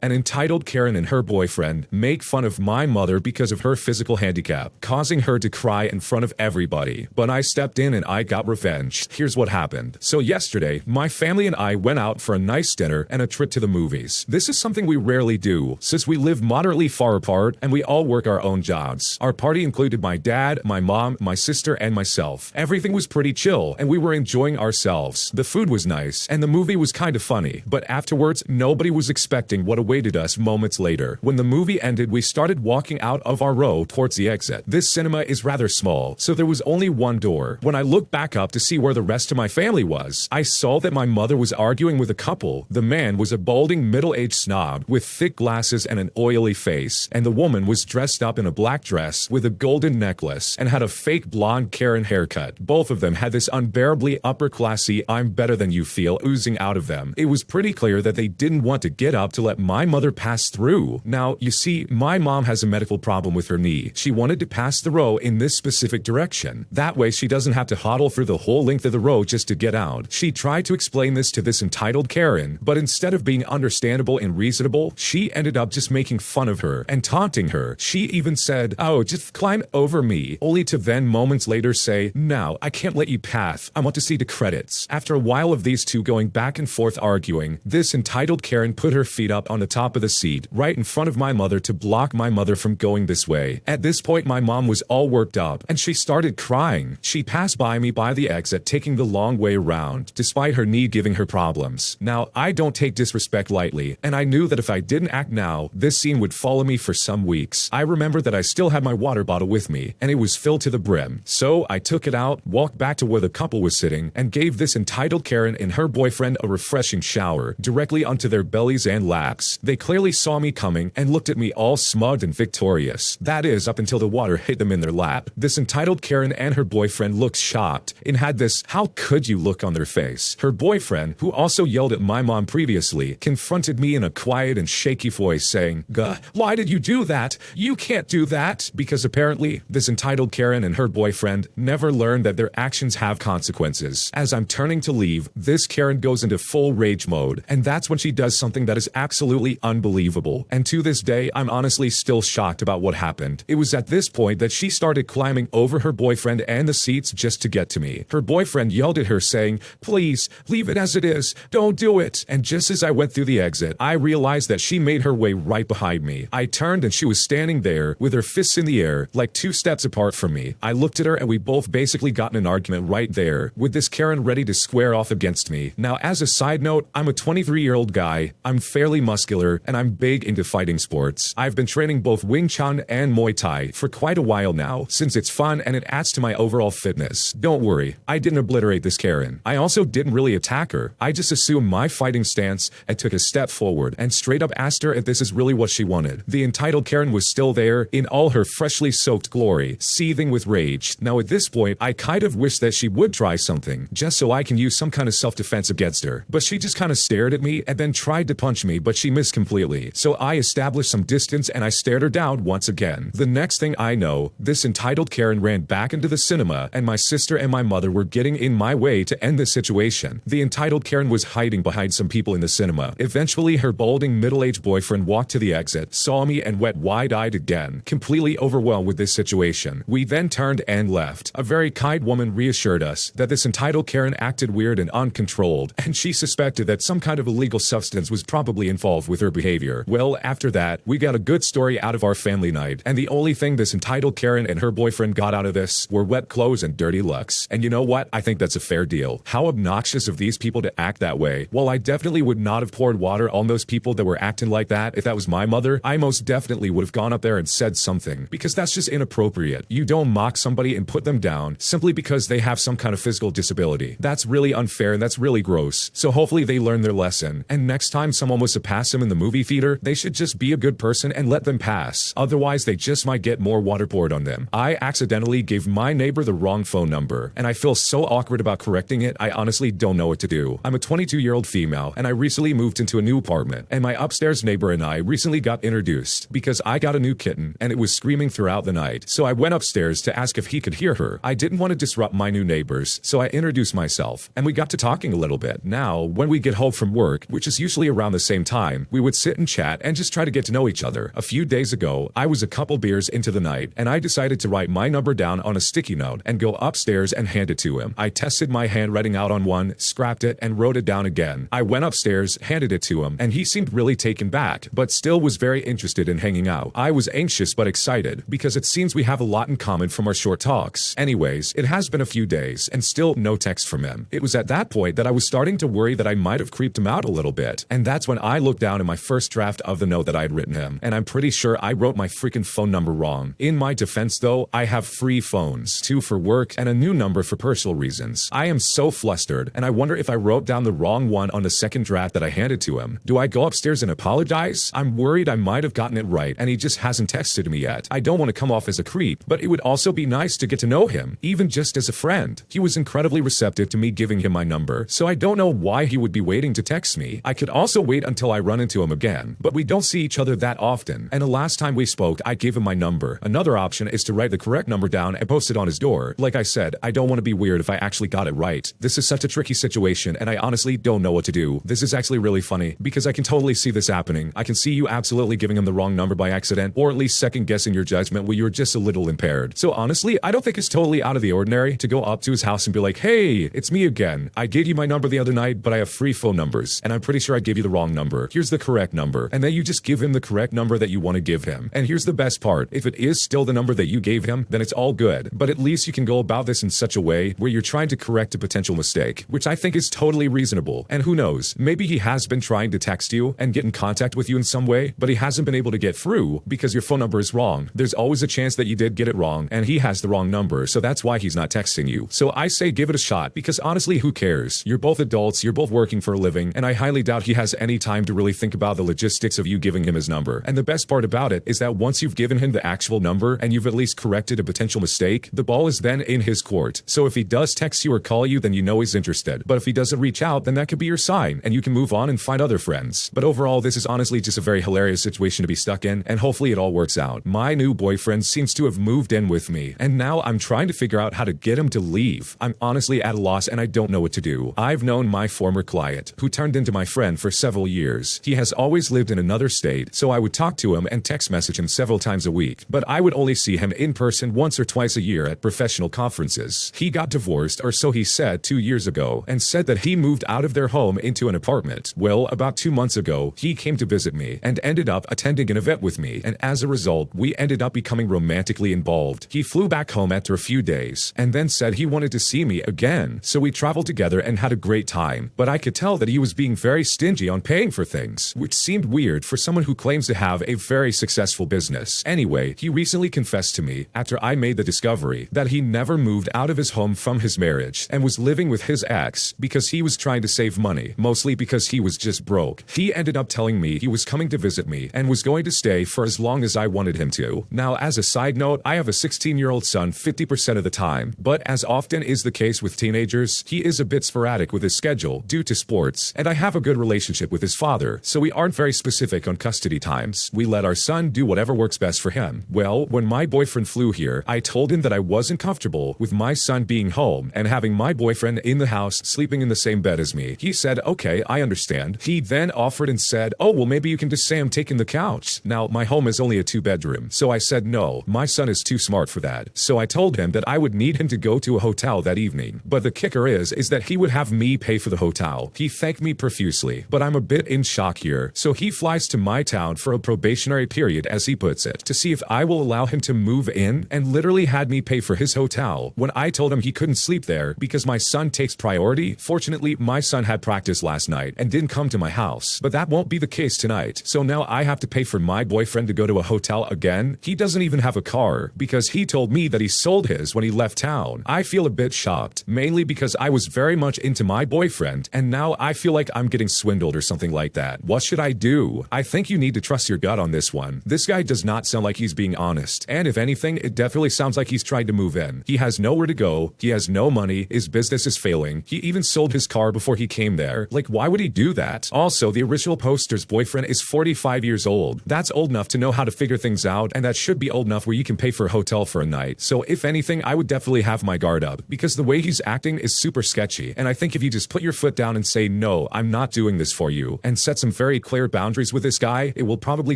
An entitled Karen and her boyfriend make fun of my mother because of her physical handicap, causing her to cry in front of everybody. But I stepped in and I got revenge. Here's what happened. So yesterday, my family and I went out for a nice dinner and a trip to the movies. This is something we rarely do, since we live moderately far apart and we all work our own jobs. Our party included my dad, my mom, my sister, and myself. Everything was pretty chill, and we were enjoying ourselves. The food was nice, and the movie was kind of funny. But afterwards, nobody was expecting what awaited us moments later. When the movie ended, we started walking out of our row towards the exit. This cinema is rather small, so there was only one door. When I looked back up to see where the rest of my family was, I saw that my mother was arguing with a couple. The man was a balding middle-aged snob with thick glasses and an oily face, and the woman was dressed up in a black dress with a golden necklace and had a fake blonde Karen haircut. Both of them had this unbearably upper-classy "I'm better than you" feel oozing out of them. It was pretty clear that they didn't want to get up to let my mother pass through. Now, you see, my mom has a medical problem with her knee. She wanted to pass the row in this specific direction. That way she doesn't have to huddle through the whole length of the row just to get out. She tried to explain this to this entitled Karen, but instead of being understandable and reasonable, she ended up just making fun of her and taunting her. She even said, "Oh, just climb over me," only to then moments later say, "No, I can't let you pass. I want to see the credits." After a while of these two going back and forth arguing, this entitled Karen put her feet up on the top of the seat, right in front of my mother to block my mother from going this way. At this point, my mom was all worked up, and she started crying. She passed by me by the exit, taking the long way around, despite her knee giving her problems. Now, I don't take disrespect lightly, and I knew that if I didn't act now, this scene would follow me for some weeks. I remember that I still had my water bottle with me, and it was filled to the brim. So I took it out, walked back to where the couple was sitting, and gave this entitled Karen and her boyfriend a refreshing shower, directly onto their bellies and laps. They clearly saw me coming and looked at me all smug and victorious. That is, up until the water hit them in their lap. This entitled Karen and her boyfriend looked shocked and had this "how could you" look on their face. Her boyfriend, who also yelled at my mom previously, confronted me in a quiet and shaky voice saying, "Gah, why did you do that? You can't do that," because apparently this entitled Karen and her boyfriend never learned that their actions have consequences. As I'm turning to leave, this Karen goes into full rage mode, and that's when she does something that is absolutely unbelievable. And to this day, I'm honestly still shocked about what happened. It was at this point that she started climbing over her boyfriend and the seats just to get to me. Her boyfriend yelled at her saying, "Please, leave it as it is. Don't do it." And just as I went through the exit, I realized that she made her way right behind me. I turned and she was standing there with her fists in the air, like 2 steps apart from me. I looked at her and we both basically got in an argument right there, with this Karen ready to square off against me. Now, as a side note, I'm a 23-year-old guy. I'm fairly muscular and I'm big into fighting sports. I've been training both Wing Chun and Muay Thai for quite a while now, since it's fun and it adds to my overall fitness. Don't worry, I didn't obliterate this Karen. I also didn't really attack her. I just assumed my fighting stance and took a step forward and straight up asked her if this is really what she wanted. The entitled Karen was still there in all her freshly soaked glory, seething with rage. Now at this point, I kind of wish that she would try something, just so I can use some kind of self-defense against her. But she just kind of stared at me and then tried to punch me, but she missed completely. So I established some distance and I stared her down once again. The next thing I know, this entitled Karen ran back into the cinema and my sister and my mother were getting in my way to end the situation. The entitled Karen was hiding behind some people in the cinema. Eventually, her balding middle-aged boyfriend walked to the exit, saw me and went wide-eyed again, completely overwhelmed with this situation. We then turned and left. A very kind woman reassured us that this entitled Karen acted weird and uncontrolled, and she suspected that some kind of illegal substance was probably involved with her behavior. Well, after that, we got a good story out of our family night, and the only thing this entitled Karen and her boyfriend got out of this were wet clothes and dirty looks. And you know what? I think that's a fair deal. How obnoxious of these people to act that way. While I definitely would not have poured water on those people that were acting like that if that was my mother, I most definitely would have gone up there and said something, because that's just inappropriate. You don't mock somebody and put them down simply because they have some kind of physical disability. That's really unfair and that's really gross. So hopefully they learn their lesson, and next time someone was to pass them in the movie theater, they should just be a good person and let them pass. Otherwise, they just might get more water poured on them. I accidentally gave my neighbor the wrong phone number, and I feel so awkward about correcting it, I honestly don't know what to do. I'm a 22-year-old female, and I recently moved into a new apartment, and my upstairs neighbor and I recently got introduced because I got a new kitten, and it was screaming throughout the night. So I went upstairs to ask if he could hear her. I didn't want to disrupt my new neighbors, so I introduced myself, and we got to talking a little bit. Now, when we get home from work, which is usually around the same time, We would sit and chat and just try to get to know each other. A few days ago, I was a couple beers into the night, and I decided to write my number down on a sticky note and go upstairs and hand it to him. I tested my handwriting out on one, scrapped it, and wrote it down again. I went upstairs, handed it to him, and he seemed really taken back, but still was very interested in hanging out. I was anxious but excited, because it seems we have a lot in common from our short talks. Anyways, it has been a few days, and still no text from him. It was at that point that I was starting to worry that I might have creeped him out a little bit, and that's when I looked down at my first draft of the note that I had written him, and I'm pretty sure I wrote my freaking phone number wrong. In my defense though, I have 3 phones, 2 for work and a new number for personal reasons. I am so flustered, and I wonder if I wrote down the wrong one on the second draft that I handed to him. Do I go upstairs and apologize? I'm worried I might have gotten it right, and he just hasn't texted me yet. I don't want to come off as a creep, but it would also be nice to get to know him, even just as a friend. He was incredibly receptive to me giving him my number, so I don't know why he would be waiting to text me. I could also wait until I run into him again, but we don't see each other that often, and the last time we spoke, I gave him my number. Another option is to write the correct number down and post it on his door. Like I said, I don't want to be weird if I actually got it right. This is such a tricky situation, and I honestly don't know what to do. This is actually really funny, because I can totally see this happening. I can see you absolutely giving him the wrong number by accident, or at least second-guessing your judgment when you're just a little impaired. So honestly, I don't think it's totally out of the ordinary to go up to his house and be like, hey, it's me again. I gave you my number the other night, but I have 3 phone numbers, and I'm pretty sure I gave you the wrong number. Here's the correct number. And then you just give him the correct number that you want to give him. And here's the best part. If it is still the number that you gave him, then it's all good. But at least you can go about this in such a way where you're trying to correct a potential mistake, which I think is totally reasonable. And who knows, maybe he has been trying to text you and get in contact with you in some way, but he hasn't been able to get through because your phone number is wrong. There's always a chance that you did get it wrong, and he has the wrong number, so that's why he's not texting you. So I say give it a shot, because honestly, who cares? You're both adults, you're both working for a living, and I highly doubt he has any time to really think about the logistics of you giving him his number. And the best part about it is that once you've given him the actual number and you've at least corrected a potential mistake, the ball is then in his court. So if he does text you or call you, then you know he's interested. But if he doesn't reach out, then that could be your sign, and you can move on and find other friends. But overall, this is honestly just a very hilarious situation to be stuck in, and hopefully it all works out. My new boyfriend seems to have moved in with me, and now I'm trying to figure out how to get him to leave. I'm honestly at a loss, and I don't know what to do. I've known my former client, who turned into my friend, for several years. He has always lived in another state, so I would talk to him and text message him several times a week, but I would only see him in person once or twice a year at professional conferences. He got divorced, or so he said, 2 years ago, and said that he moved out of their home into an apartment. Well, about 2 months ago, he came to visit me and ended up attending an event with me, and as a result, we ended up becoming romantically involved. He flew back home after a few days, and then said he wanted to see me again, so we traveled together and had a great time, but I could tell that he was being very stingy on paying for things, which seemed weird for someone who claims to have a very successful business. Anyway, he recently confessed to me, after I made the discovery, that he never moved out of his home from his marriage and was living with his ex because he was trying to save money, mostly because he was just broke. He ended up telling me he was coming to visit me and was going to stay for as long as I wanted him to. Now, as a side note, I have a 16-year-old son 50% of the time, but as often is the case with teenagers, he is a bit sporadic with his schedule due to sports, and I have a good relationship with his father, so we aren't very specific on custody times. We let our son do whatever works best for him. Well, when my boyfriend flew here, I told him that I wasn't comfortable with my son being home and having my boyfriend in the house sleeping in the same bed as me. He said, okay, I understand. He then offered and said, oh, well, maybe you can just say I'm taking the couch. Now, my home is only a 2-bedroom, so I said no, my son is too smart for that. So I told him that I would need him to go to a hotel that evening. But the kicker is that he would have me pay for the hotel. He thanked me profusely, but I'm a bit in shock here. So he flies to my town for a probationary period, as he puts it, to see if I will allow him to move in, and literally had me pay for his hotel when I told him he couldn't sleep there because my son takes priority. Fortunately, my son had practice last night and didn't come to my house, but that won't be the case tonight. So now I have to pay for my boyfriend to go to a hotel again. He doesn't even have a car because he told me that he sold his when he left town. I feel a bit shocked, mainly because I was very much into my boyfriend, and now I feel like I'm getting swindled or something like that. What should I do? I think you need to trust your gut on this one. This guy does not sound like he's being honest, and if anything, it definitely sounds like he's trying to move in. He has nowhere to go, he has no money, his business is failing, he even sold his car before he came there. Like, why would he do that? Also, the original poster's boyfriend is 45 years old. That's old enough to know how to figure things out, and that should be old enough where you can pay for a hotel for a night. So if anything, I would definitely have my guard up, because the way he's acting is super sketchy, and I think if you just put your foot down and say, no, I'm not doing this for you, and set some very clear boundaries with this guy, it will probably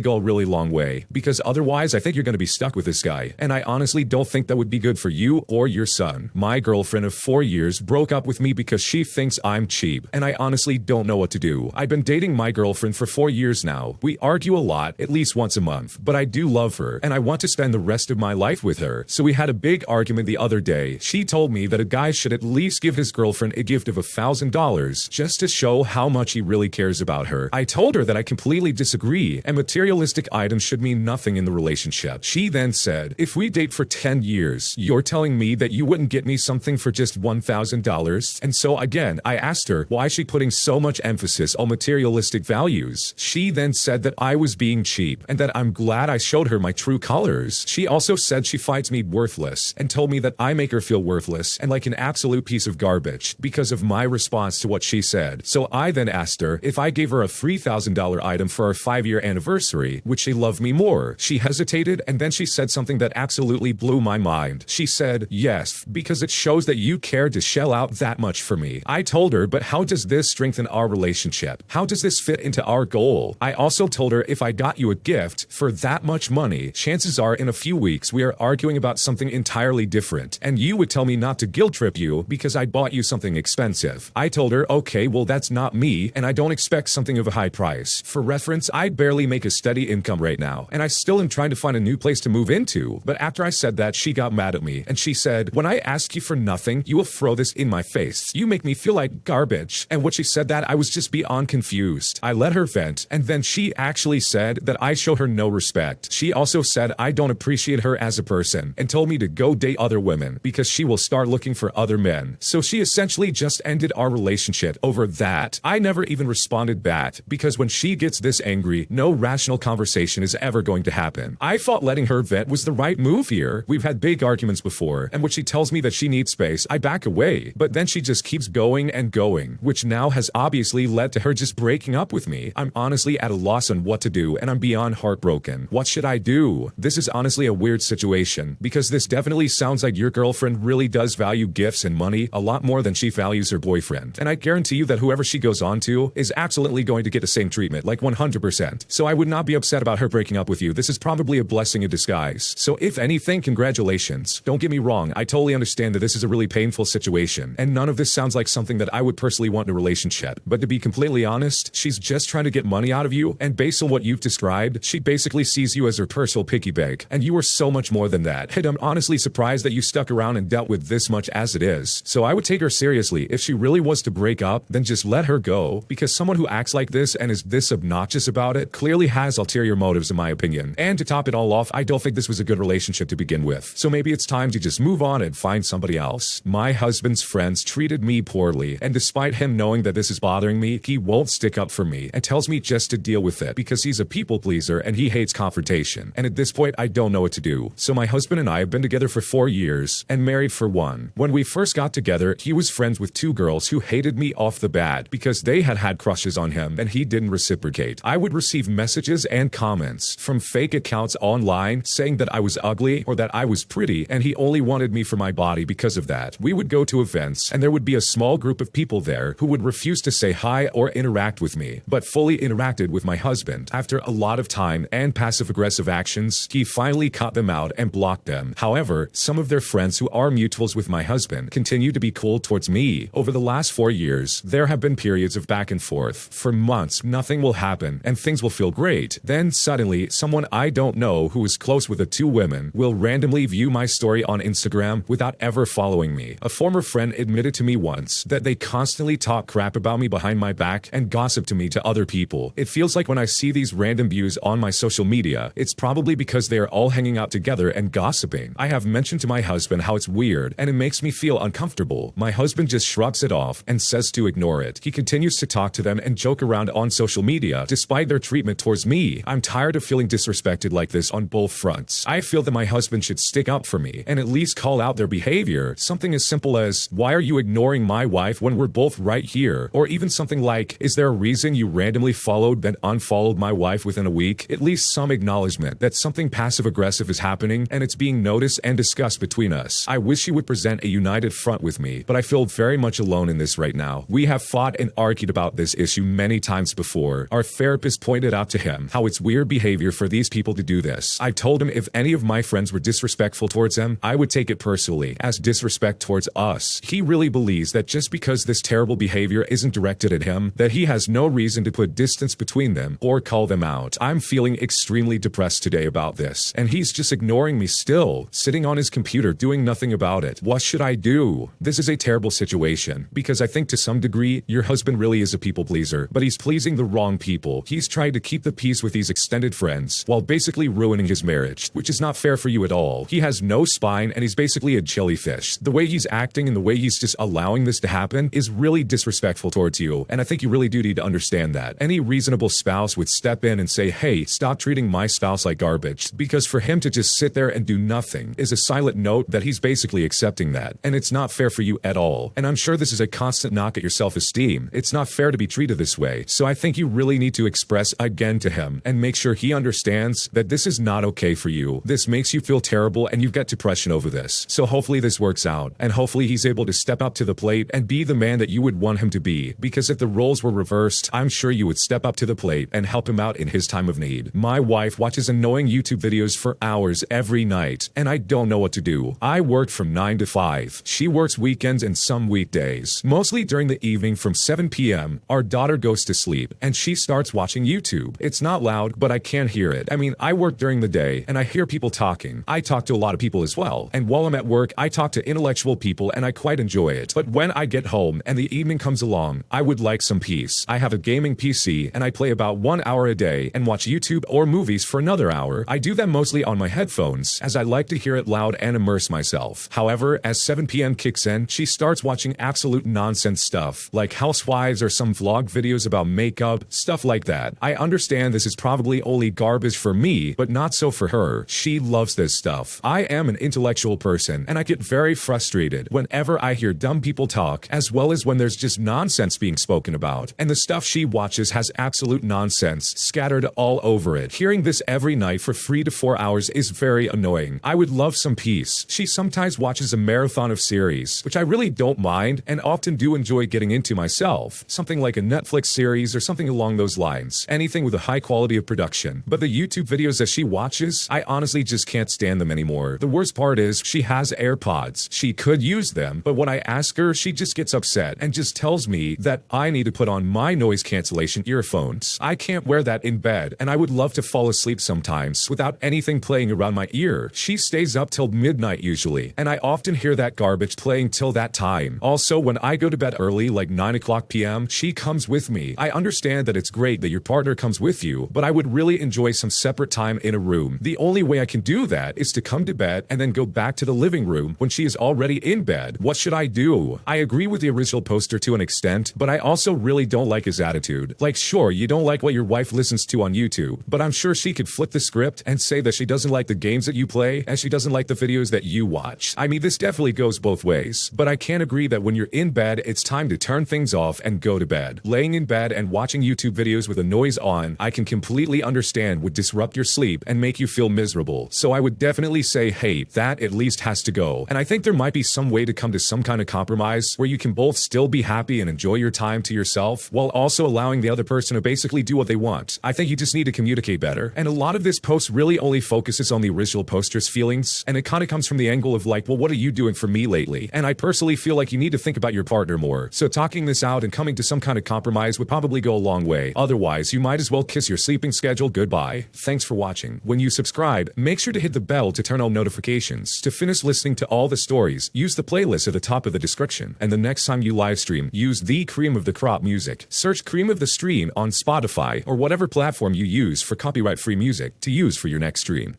go a really long way. Because otherwise, I think you're gonna be stuck with this guy. And I honestly don't think that would be good for you or your son. My girlfriend of 4 years broke up with me because she thinks I'm cheap. And I honestly don't know what to do. I've been dating my girlfriend for 4 years now. We argue a lot, at least once a month. But I do love her, and I want to spend the rest of my life with her. So we had a big argument the other day. She told me that a guy should at least give his girlfriend a gift of $1,000 just to show how much he really cares about her. I told her that I completely disagree, and materialistic items should mean nothing in the relationship. She then said, if we date for 10 years, you're telling me that you wouldn't get me something for just $1,000? And so again, I asked her why she putting so much emphasis on materialistic values. She then said that I was being cheap, and that I'm glad I showed her my true colors. She also said she finds me worthless, and told me that I make her feel worthless and like an absolute piece of garbage because of my response to what she said. So I then asked her if I gave her a $3,000 item for our 5-year anniversary, would she love me more? She hesitated, and then she said something that absolutely blew my mind. She said, yes, because it shows that you care to shell out that much for me. I told her, but how does this strengthen our relationship? How does this fit into our goal? I also told her if I got you a gift for that much money, chances are in a few weeks we are arguing about something entirely different, and you would tell me not to guilt trip you because I bought you something expensive. I told her, okay, well that's not me, and I don't expect something of a high price. For reference, I barely make a steady income right now, and I still am trying to find a new place to move into. But after I said that, she got mad at me, and she said, when I ask you for nothing, you will throw this in my face. You make me feel like garbage. And when she said that, I was just beyond confused. I let her vent, and then she actually said that I show her no respect. She also said I don't appreciate her as a person, and told me to go date other women because she will start looking for other men. So she essentially just ended our relationship over that. I never even responded back because when she gets this angry, no rational conversation is ever going to happen. I thought letting her vent was the right move here. We've had big arguments before, and when she tells me that she needs space, I back away. But then she just keeps going and going, which now has obviously led to her just breaking up with me. I'm honestly at a loss on what to do, and I'm beyond heartbroken. What should I do? This is honestly a weird situation, because this definitely sounds like your girlfriend really does value gifts and money a lot more than she values her boyfriend. And I guarantee you that whoever she goes on to is absolutely going to get the same treatment, like 100%. So I would not be upset about her breaking up with you. This is probably a blessing in disguise. So if anything, congratulations. Don't get me wrong, I totally understand that this is a really painful situation, and none of this sounds like something that I would personally want in a relationship. But to be completely honest, she's just trying to get money out of you, and based on what you've described, she basically sees you as her personal piggy bank, and you are so much more than that. And I'm honestly surprised that you stuck around and dealt with this much as it is. So I would take her seriously. If she really was to break up, then just let her go, because someone who acts like this and is this obnoxious about it clearly has ulterior motives in my opinion. And to top it all off, I don't think this was a good relationship to begin with. So maybe it's time to just move on and find somebody else. My husband's friends treated me poorly, and despite him knowing that this is bothering me, he won't stick up for me and tells me just to deal with it because he's a people pleaser and he hates confrontation. And at this point, I don't know what to do. So my husband and I have been together for 4 years and married for 1. When we first got together, he was friends with 2 girls who hated me off the bat because they had had crushes on him and he didn't reciprocate. I would receive messages and comments from fake accounts online saying that I was ugly or that I was pretty, and he only wanted me for my body because of that. We would go to events and there would be a small group of people there who would refuse to say hi or interact with me, but fully interacted with my husband. After a lot of time and passive-aggressive actions, he finally cut them out and blocked them. However, some of their friends who are mutuals with my husband continue to be cool towards me. Over the last 4 years, there have been periods of back and forth. For months, nothing will happen and things will feel great. Then suddenly, someone I don't know who is close with the 2 women will randomly view my story on Instagram without ever following me. A former friend admitted to me once that they constantly talk crap about me behind my back and gossip to me to other people. It feels like when I see these random views on my social media, it's probably because they are all hanging out together and gossiping. I have mentioned to my husband how it's weird and it makes me feel uncomfortable. My husband just shrugs it off and says to ignore it. He continues to talk to them and joke around on social media despite their treatment towards me. I'm tired of feeling disrespected like this on both fronts. I feel that my husband should stick up for me and at least call out their behavior. Something as simple as, why are you ignoring my wife when we're both right here? Or even something like, is there a reason you randomly followed then unfollowed my wife within a week? At least some acknowledgement that something passive-aggressive is happening and it's being noticed and discussed between us. I wish you would present a united front with me, but I feel very much alone in this right now. We have fought and argued about this issue many times months before. Our therapist pointed out to him how it's weird behavior for these people to do this. I told him if any of my friends were disrespectful towards him, I would take it personally as disrespect towards us. He really believes that just because this terrible behavior isn't directed at him, that he has no reason to put distance between them or call them out. I'm feeling extremely depressed today about this, and he's just ignoring me still, sitting on his computer doing nothing about it. What should I do? This is a terrible situation, because I think to some degree, your husband really is a people pleaser, but he's pleasing the wrong people. He's trying to keep the peace with these extended friends, while basically ruining his marriage, which is not fair for you at all. He has no spine, and he's basically a jellyfish. The way he's acting and the way he's just allowing this to happen is really disrespectful towards you, and I think you really do need to understand that. Any reasonable spouse would step in and say, hey, stop treating my spouse like garbage, because for him to just sit there and do nothing is a silent note that he's basically accepting that, and it's not fair for you at all. And I'm sure this is a constant knock at your self-esteem. It's not fair to be treated this way, so I think you really need to express again to him and make sure he understands that this is not okay for you. This makes you feel terrible and you've got depression over this. So hopefully this works out, and hopefully he's able to step up to the plate and be the man that you would want him to be, because if the roles were reversed, I'm sure you would step up to the plate and help him out in his time of need. My wife watches annoying YouTube videos for hours every night, and I don't know what to do. I work from 9 to 5. She works weekends and some weekdays. Mostly during the evening from 7 p.m., our daughter goes to sleep, and she starts watching YouTube. It's not loud, but I can't hear it. I mean, I work during the day, and I hear people talking. I talk to a lot of people as well, and while I'm at work, I talk to intellectual people, and I quite enjoy it. But when I get home and the evening comes along, I would like some peace. I have a gaming PC, and I play about 1 hour a day and watch YouTube or movies for another hour. I do them mostly on my headphones, as I like to hear it loud and immerse myself. However, as 7 p.m. kicks in, she starts watching absolute nonsense stuff, like housewives or some vlog videos about makeup, stuff like that. I understand this is probably only garbage for me, but not so for her. She loves this stuff. I am an intellectual person, and I get very frustrated whenever I hear dumb people talk, as well as when there's just nonsense being spoken about. And the stuff she watches has absolute nonsense scattered all over it. Hearing this every night for 3 to 4 hours is very annoying. I would love some peace. She sometimes watches a marathon of series, which I really don't mind and often do enjoy getting into myself. Something like a Netflix series or something along those lines. Anything with a high quality of production. But the YouTube videos that she watches, I honestly just can't stand them anymore. The worst part is she has AirPods. She could use them, but when I ask her, she just gets upset and just tells me that I need to put on my noise cancellation earphones. I can't wear that in bed, and I would love to fall asleep sometimes without anything playing around my ear. She stays up till midnight usually, and I often hear that garbage playing till that time. Also, when I go to bed early, like 9 o'clock p.m., she comes with me. I understand that it's great that your partner comes with you, but I would really enjoy some separate time in a room. The only way I can do that is to come to bed and then go back to the living room when she is already in bed. What should I do? I agree with the original poster to an extent, but I also really don't like his attitude. Like, sure, you don't like what your wife listens to on YouTube, but I'm sure she could flip the script and say that she doesn't like the games that you play and she doesn't like the videos that you watch. I mean, this definitely goes both ways, but I can't agree that when you're in bed, it's time to turn things off and go to bed. Laying in bed and watching YouTube videos with a noise on, I can completely understand would disrupt your sleep and make you feel miserable. So I would definitely say, hey, that at least has to go. And I think there might be some way to come to some kind of compromise where you can both still be happy and enjoy your time to yourself while also allowing the other person to basically do what they want. I think you just need to communicate better. And a lot of this post really only focuses on the original poster's feelings, and it kind of comes from the angle of like, well, what are you doing for me lately? And I personally feel like you need to think about your partner more. So talking this out and coming to some kind of compromise would probably go a long way. Otherwise, you might as well kiss your sleeping schedule goodbye. Thanks for watching. When you subscribe, make sure to hit the bell to turn on notifications. To finish listening to all the stories, use the playlist at the top of the description. And the next time you live stream, use the Cream of the Crop music. Search Cream of the Stream on Spotify or whatever platform you use for copyright-free music to use for your next stream.